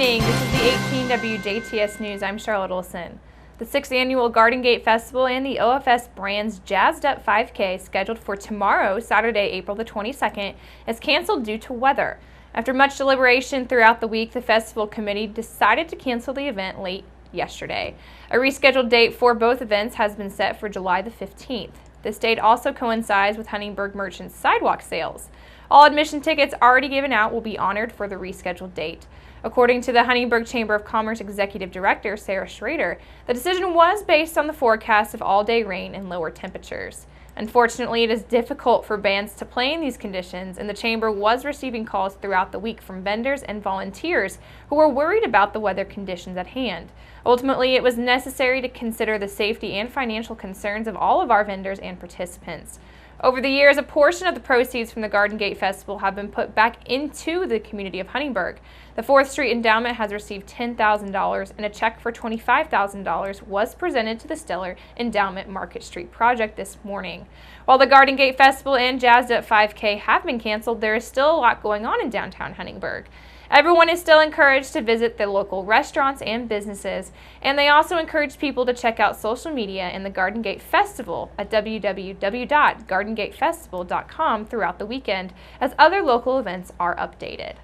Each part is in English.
evening. This is the 18 WJTS News. I'm Charlotte Olson. The 6th Annual Garden Gate Festival and the OFS Brands Jazzed Up 5K, scheduled for tomorrow, Saturday, April the 22nd, is canceled due to weather. After much deliberation throughout the week, the festival committee decided to cancel the event late yesterday. A rescheduled date for both events has been set for July the 15th. This date also coincides with Huntingburg Merchants sidewalk sales. All admission tickets already given out will be honored for the rescheduled date. According to the Huntingburg Chamber of Commerce Executive Director, Sarah Schrader, the decision was based on the forecast of all-day rain and lower temperatures. Unfortunately, it is difficult for bands to play in these conditions, and the Chamber was receiving calls throughout the week from vendors and volunteers who were worried about the weather conditions at hand. Ultimately, it was necessary to consider the safety and financial concerns of all of our vendors and participants. Over the years, a portion of the proceeds from the Garden Gate Festival have been put back into the community of Huntingburg. The 4th Street Endowment has received $10,000, and a check for $25,000 was presented to the Stellar Endowment Market Street project this morning. While the Garden Gate Festival and Jazzed Up 5K have been canceled, there is still a lot going on in downtown Huntingburg. Everyone is still encouraged to visit the local restaurants and businesses, and they also encourage people to check out social media and the Garden Gate Festival at www.gardengatefestival.com throughout the weekend as other local events are updated.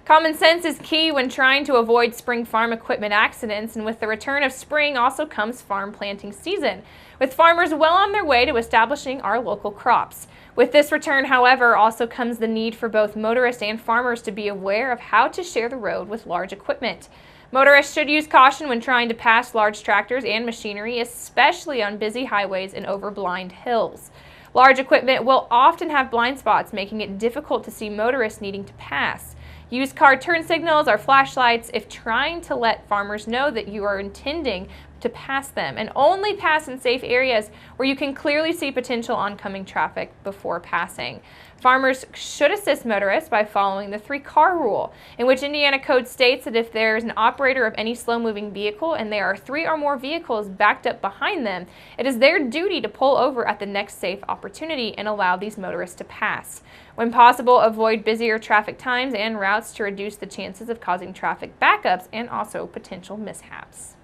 Common sense is key when trying to avoid spring farm equipment accidents, and with the return of spring also comes farm planting season, with farmers well on their way to establishing our local crops. With this return, however, also comes the need for both motorists and farmers to be aware of how to share the road with large equipment. Motorists should use caution when trying to pass large tractors and machinery, especially on busy highways and over blind hills. Large equipment will often have blind spots, making it difficult to see motorists needing to pass. Use car turn signals or flashlights if trying to let farmers know that you are intending to pass them, and only pass in safe areas where you can clearly see potential oncoming traffic before passing. Farmers should assist motorists by following the 3-car rule, in which Indiana code states that if there is an operator of any slow-moving vehicle and there are 3 or more vehicles backed up behind them, it is their duty to pull over at the next safe opportunity and allow these motorists to pass. When possible, avoid busier traffic times and routes to reduce the chances of causing traffic backups and also potential mishaps.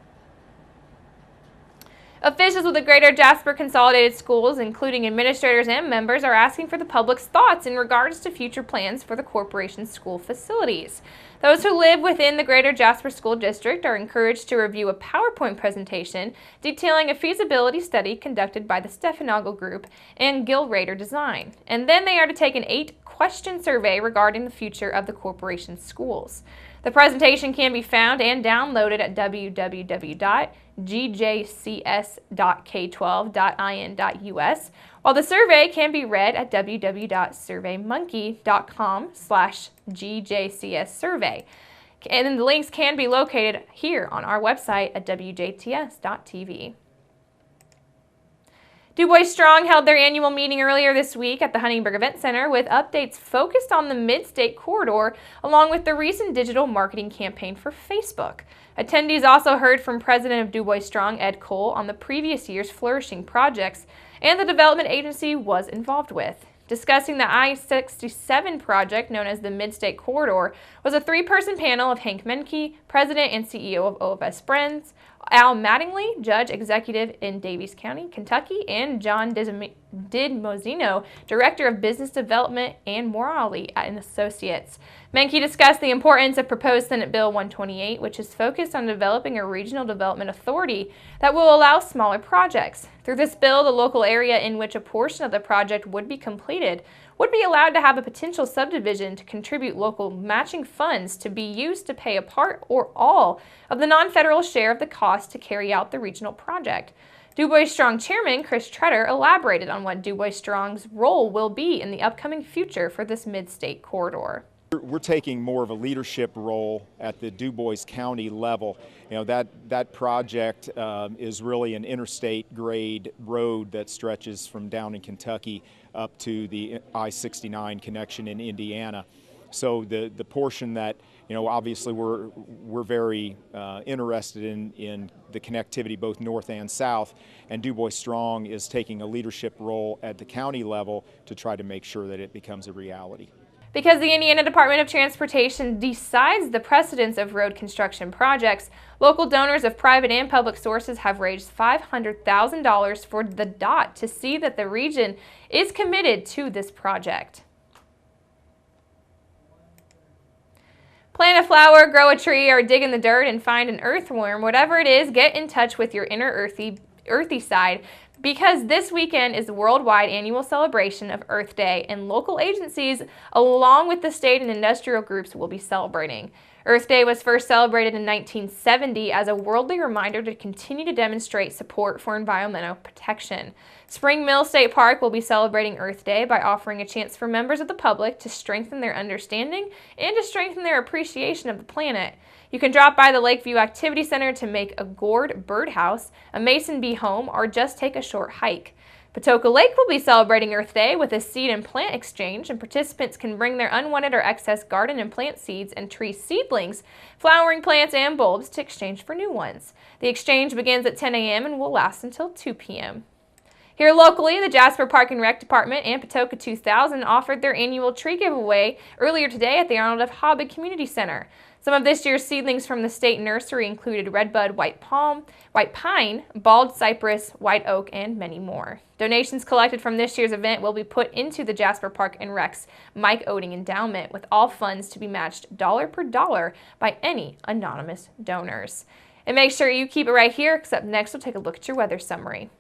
Officials with the Greater Jasper Consolidated Schools, including administrators and members, are asking for the public's thoughts in regards to future plans for the corporation's school facilities. Those who live within the Greater Jasper School District are encouraged to review a PowerPoint presentation detailing a feasibility study conducted by the Stefanago Group and Gil Rader Design. And then they are to take an 8-question survey regarding the future of the corporation's schools. The presentation can be found and downloaded at www.gjcs.k12.in.us, while the survey can be read at www.surveymonkey.com/gjcssurvey. And then the links can be located here on our website at wjts.tv. Dubois Strong held their annual meeting earlier this week at the Huntingburg Event Center with updates focused on the Mid-State Corridor, along with the recent digital marketing campaign for Facebook. Attendees also heard from President of Dubois Strong, Ed Cole, on the previous year's flourishing projects and the development agency was involved with. Discussing the I-67 project known as the Mid-State Corridor was a 3-person panel of Hank Menke, President and CEO of OFS Brands, Al Mattingly, Judge Executive in Daviess County, Kentucky, and John Didmozino, Director of Business Development and Morale and Associates. Menke discussed the importance of proposed Senate Bill 128, which is focused on developing a regional development authority that will allow smaller projects. Through this bill, the local area in which a portion of the project would be completed would be allowed to have a potential subdivision to contribute local matching funds to be used to pay a part or all of the non-federal share of the cost to carry out the regional project. Dubois Strong Chairman Chris Tretter elaborated on what Dubois Strong's role will be in the upcoming future for this Mid-State Corridor. We're taking more of a leadership role at the Dubois County level. You know, that project is really an interstate grade road that stretches from down in Kentucky up to the I-69 connection in Indiana. So the portion that, you know, obviously we're very interested in the connectivity both north and south, and Dubois Strong is taking a leadership role at the county level to try to make sure that it becomes a reality. Because the Indiana Department of Transportation decides the precedence of road construction projects, local donors of private and public sources have raised $500,000 for the DOT to see that the region is committed to this project. Plant a flower, grow a tree, or dig in the dirt and find an earthworm. Whatever it is, get in touch with your inner earthy side, because this weekend is the worldwide annual celebration of Earth Day, and local agencies, along with the state and industrial groups, will be celebrating. Earth Day was first celebrated in 1970 as a worldly reminder to continue to demonstrate support for environmental protection. Spring Mill State Park will be celebrating Earth Day by offering a chance for members of the public to strengthen their understanding and to strengthen their appreciation of the planet. You can drop by the Lakeview Activity Center to make a gourd birdhouse, a mason bee home, or just take a short hike. Patoka Lake will be celebrating Earth Day with a seed and plant exchange, and participants can bring their unwanted or excess garden and plant seeds and tree seedlings, flowering plants, and bulbs to exchange for new ones. The exchange begins at 10 a.m. and will last until 2 p.m. Here locally, the Jasper Park and Rec Department and Patoka 2000 offered their annual tree giveaway earlier today at the Arnold F. Hobbig Community Center. Some of this year's seedlings from the state nursery included redbud, white pine, bald cypress, white oak, and many more. Donations collected from this year's event will be put into the Jasper Park and Rec's Mike Oding Endowment, with all funds to be matched dollar per dollar by any anonymous donors. And make sure you keep it right here, because up next we'll take a look at your weather summary.